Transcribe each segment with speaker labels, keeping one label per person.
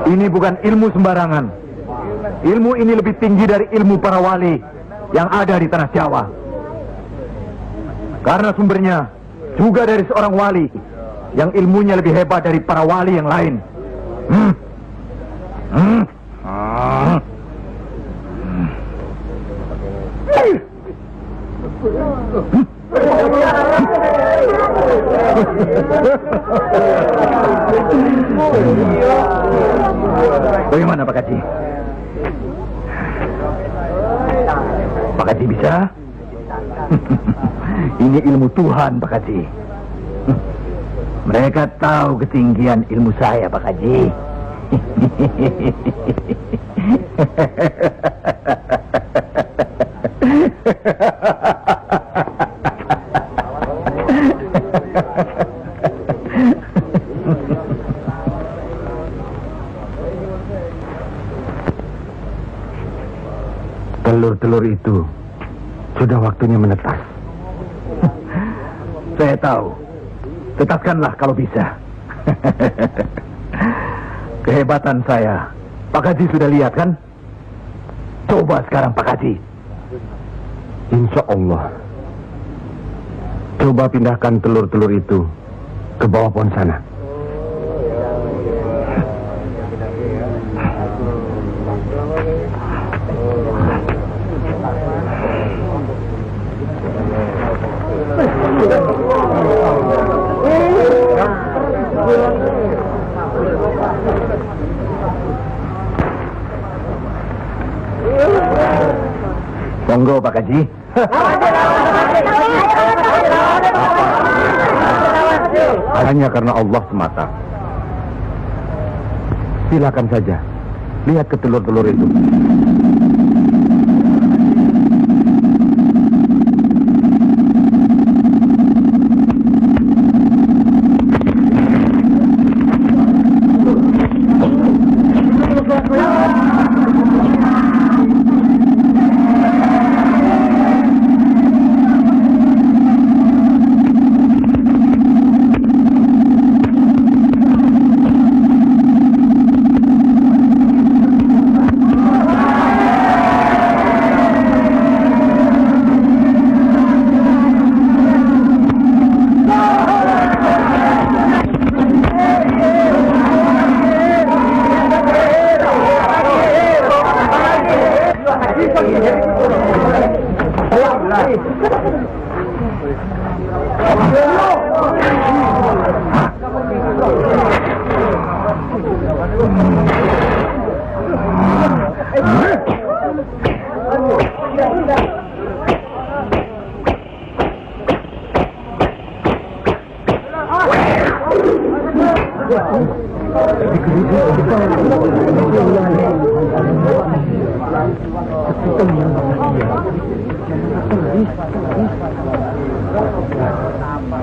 Speaker 1: Ini bukan ilmu sembarangan. Ilmu ini lebih tinggi dari ilmu para wali yang ada di tanah Jawa. Karena sumbernya juga dari seorang wali yang ilmunya lebih hebat dari para wali yang lain. Bagaimana Pak Kaji? Pak Kaji bisa? Ini ilmu Tuhan Pak Kaji. Mereka tahu ketinggian ilmu saya Pak Kaji. Telur-telur itu sudah waktunya menetas. Saya tahu. Tetaskanlah kalau bisa. Kehebatan saya Pak Haji sudah lihat kan? Coba sekarang Pak Haji. Insya Allah. Coba pindahkan telur-telur itu ke bawah pohon sana. Monggo Pak Haji. Hanya karena Allah semata. Silakan saja. Lihat ke telur-telur itu.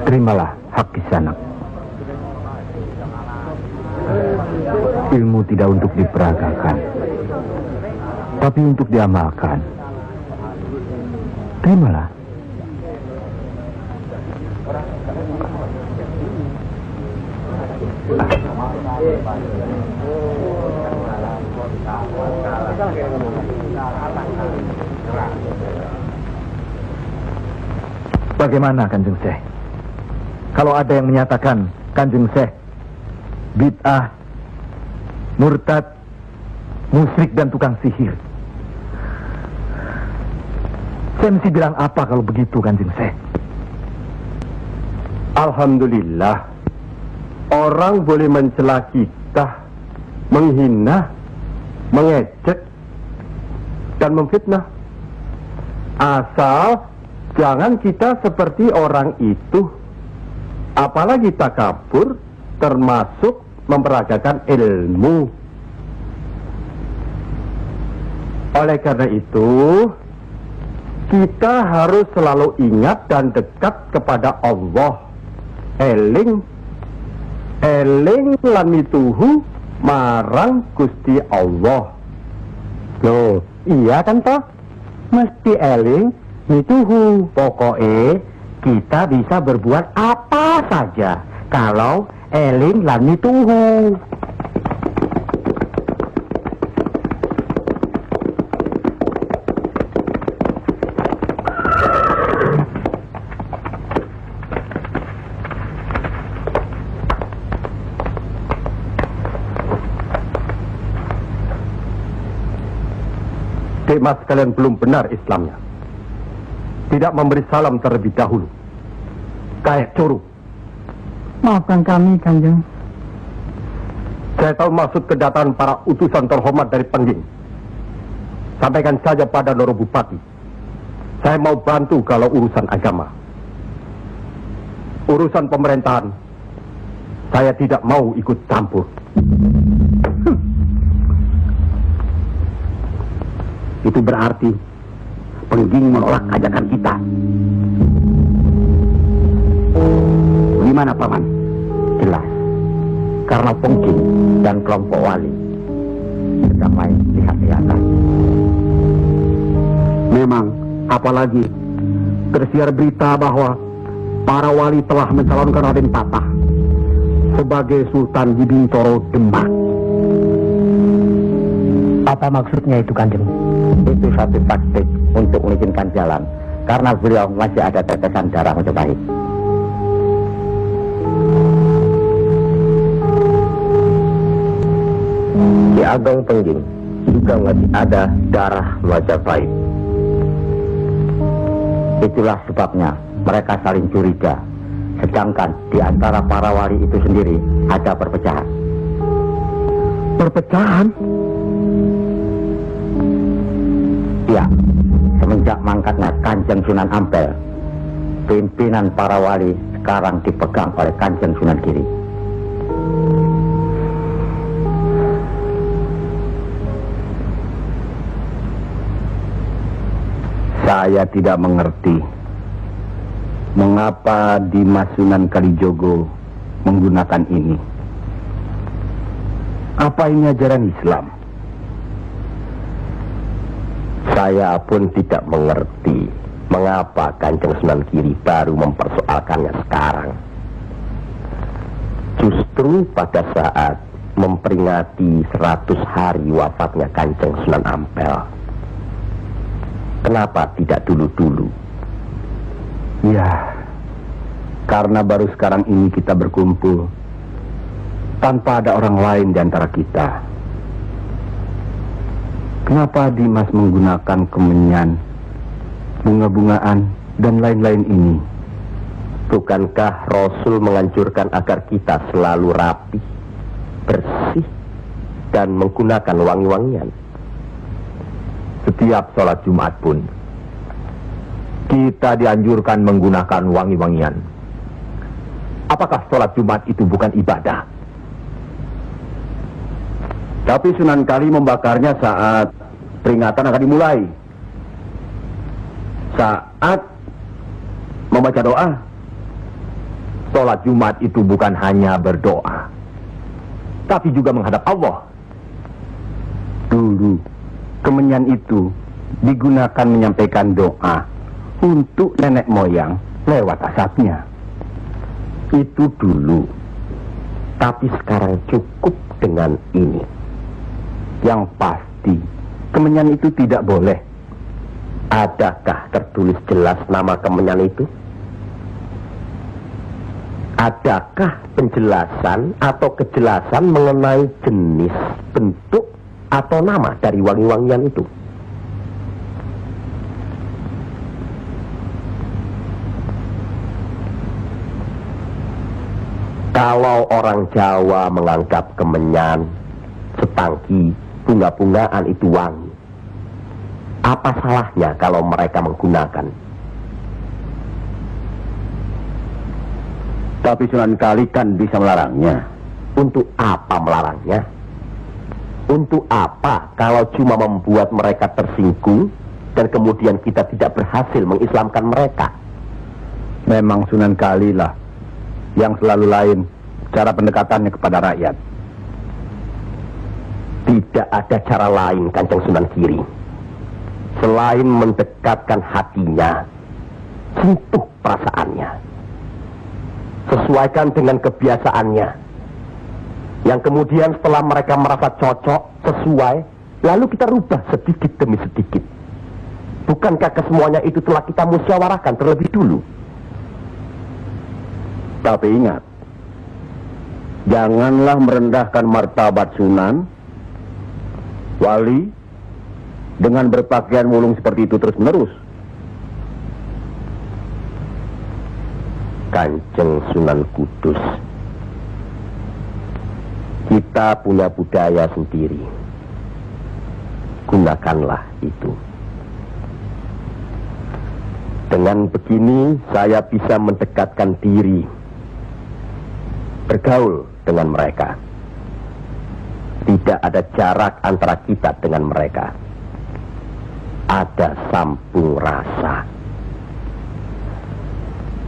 Speaker 1: Terimalah hak kisanak. Ilmu tidak untuk diperagakan, tapi untuk diamalkan. Terimalah. Bagaimana Kanjeng Syekh? Kalau ada yang menyatakan Kanjeng Syekh bid'ah, murtad, musyrik dan tukang sihir, saya mesti bilang apa kalau begitu Kanjeng Syekh?
Speaker 2: Alhamdulillah, orang boleh mencela kita, menghina, mengejek, dan memfitnah. Asal jangan kita seperti orang itu. Apalagi takabur, termasuk memperagakan ilmu. Oleh karena itu, kita harus selalu ingat dan dekat kepada Allah. Eling lan mituhu marang Gusti Allah. Loh, Iya kan toh? Mesti eling mituhu. Pokoknya kita bisa berbuat apa saja kalau eling lan mituhu. Mas kalian belum benar Islamnya. Tidak memberi salam terlebih dahulu. Kayak curu.
Speaker 3: Maafkan kami, Kanjeng.
Speaker 2: Saya tahu maksud kedatangan para utusan terhormat dari Pengging. Sampaikan saja pada Noro Bupati. Saya mau bantu kalau urusan agama. Urusan pemerintahan, saya tidak mau ikut campur. Itu berarti Pengging menolak ajakan kita. Gimana Paman? Jelas. Karena Pengging dan kelompok wali sedang main lihat-lihatan. Memang, apalagi tersiar berita bahwa para wali telah mencalonkan Raden Patah sebagai Sultan di Bintoro Demak. Apa maksudnya itu, Kanjeng? Itu satu taktik untuk mengizinkan jalan, karena beliau masih ada tetesan darah Majapahit. Di Ageng Pengging juga masih ada darah Majapahit. Itulah sebabnya mereka saling curiga, sedangkan di antara para wali itu sendiri ada perpecahan. Perpecahan? Ya, semenjak mangkatnya Kanjeng Sunan Ampel, pimpinan para wali sekarang dipegang oleh Kanjeng Sunan Giri. Saya tidak mengerti mengapa Dimas Sunan Kalijogo menggunakan ini. Apa ini ajaran Islam? Saya pun tidak mengerti mengapa Kanjeng Sunan Giri baru mempersoalkannya sekarang. Justru pada saat memperingati 100 hari wafatnya Kanjeng Sunan Ampel. Kenapa tidak dulu-dulu? Ya, karena baru sekarang ini kita berkumpul tanpa ada orang lain di antara kita. Kenapa Dimas menggunakan kemenyan, bunga-bungaan, dan lain-lain ini? Bukankah Rasul menganjurkan agar kita selalu rapi, bersih, dan menggunakan wangi-wangian? Setiap sholat Jumat pun kita dianjurkan menggunakan wangi-wangian. Apakah sholat Jumat itu bukan ibadah? Tapi Sunan Kali membakarnya saat peringatan akan dimulai. Saat membaca doa. Sholat Jumat itu bukan hanya berdoa, tapi juga menghadap Allah. Dulu, kemenyan itu digunakan menyampaikan doa untuk nenek moyang lewat asapnya. Itu dulu. Tapi sekarang cukup dengan ini. Yang pasti, kemenyan itu tidak boleh. Adakah tertulis jelas nama kemenyan itu? Adakah penjelasan atau kejelasan mengenai jenis, bentuk, atau nama dari wangi-wangian itu? Kalau orang Jawa menganggap kemenyan, setangki, bunga-bungaan itu wangi, apa salahnya kalau mereka menggunakan? Tapi Sunan Kali kan bisa melarangnya. Untuk apa melarangnya? Untuk apa kalau cuma membuat mereka tersinggung dan kemudian kita tidak berhasil mengislamkan mereka? Memang Sunan Kali lah yang selalu lain cara pendekatannya kepada rakyat. Tidak ada cara lain, Kanjeng Sunan Giri. selain mendekatkan hatinya, sentuh perasaannya. Sesuaikan dengan kebiasaannya. Yang kemudian setelah mereka merasa cocok, sesuai, lalu kita rubah sedikit demi sedikit. Bukankah kesemuanya itu telah kita musyawarahkan terlebih dulu?
Speaker 4: Tapi ingat, janganlah merendahkan martabat Sunan, wali, dengan berpakaian mulung seperti itu terus-menerus.
Speaker 2: Kanjeng Sunan Kudus, kita punya budaya sendiri. Gunakanlah itu. Dengan begini saya bisa mendekatkan diri, bergaul dengan mereka. Tidak ada jarak antara kita dengan mereka. Ada sambung rasa.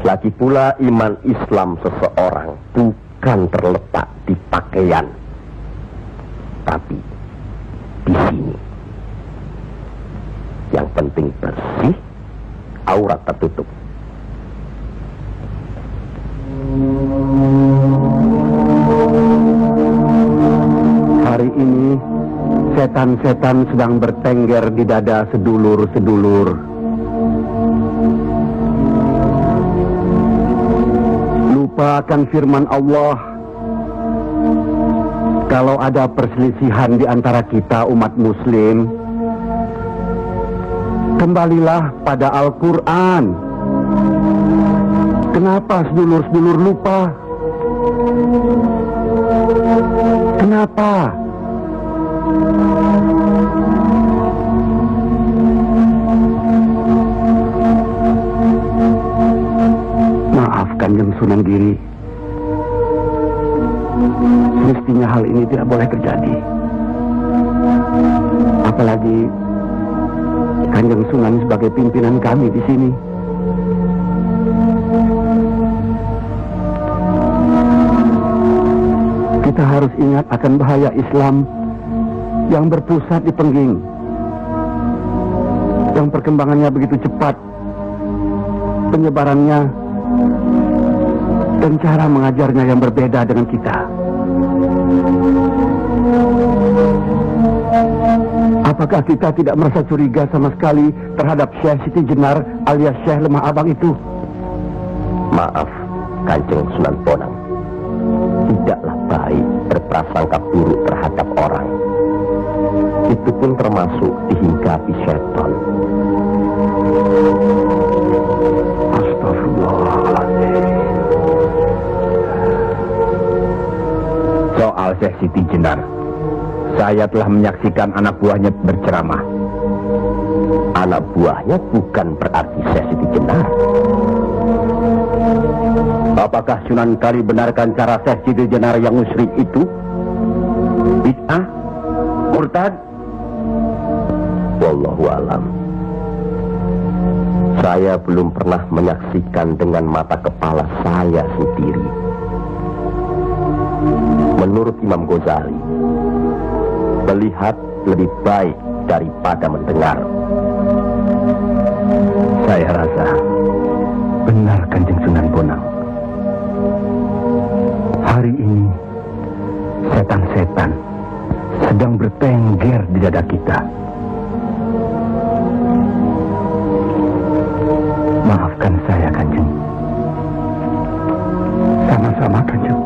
Speaker 2: Lagi pula iman Islam seseorang bukan terletak di pakaian, tapi di sini. Yang penting bersih, aurat tertutup.
Speaker 4: Hari ini setan-setan sedang bertengger di dada sedulur-sedulur. Lupa akan firman Allah. Kalau ada perselisihan di antara kita umat muslim, kembalilah pada Al-Quran. Kenapa sedulur-sedulur lupa? Kenapa? Maaf Kanjeng Sunan Giri. Mestinya hal ini tidak boleh terjadi. Apalagi Kanjeng Sunan sebagai pimpinan kami di sini. Kita harus ingat akan bahaya Islam yang berpusat di Pengging, yang perkembangannya begitu cepat, penyebarannya dan cara mengajarnya yang berbeda dengan kita. Apakah kita tidak merasa curiga sama sekali terhadap Syekh Siti Jenar alias Syekh Lemah Abang itu?
Speaker 2: Maaf, Kanjeng Sunan Bonang. Tidaklah baik berprasangka buruk terhadap orang. Itu pun termasuk dihinggapi setan.
Speaker 4: Astagfirullahaladzim.
Speaker 1: Soal Syekh Siti Jenar, saya telah menyaksikan anak buahnya berceramah.
Speaker 2: Anak buahnya bukan berarti Syekh Siti Jenar.
Speaker 4: Apakah Sunan Kali benarkan cara Syekh Siti Jenar yang musyrik itu? Bid'ah? Murtad?
Speaker 2: Wallahu alam. Saya belum pernah menyaksikan dengan mata kepala saya sendiri. Menurut Imam Ghazali, melihat lebih baik daripada mendengar.
Speaker 1: Saya rasa benar Kanjeng Sunan Bonang. Hari ini setan-setan sedang bertengger di dada kita. Maafkan saya Kanjeng.
Speaker 4: Sama-sama Kanjeng.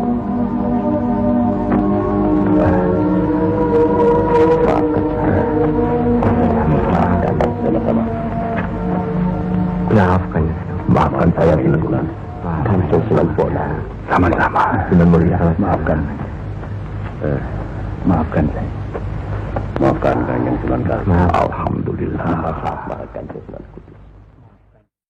Speaker 2: Maafkan saya. Maafkan sama-sama.
Speaker 1: Maafkan, maafkan saya Sunan.
Speaker 2: Kanjeng Sunan Bonang.
Speaker 1: Sama-sama Sunan Mulia. Maafkan. Maafkan saya.
Speaker 4: Maafkan Kanjeng Sunan Kali.
Speaker 2: Alhamdulillah. Maafkan Kanjeng Sunan Kudus.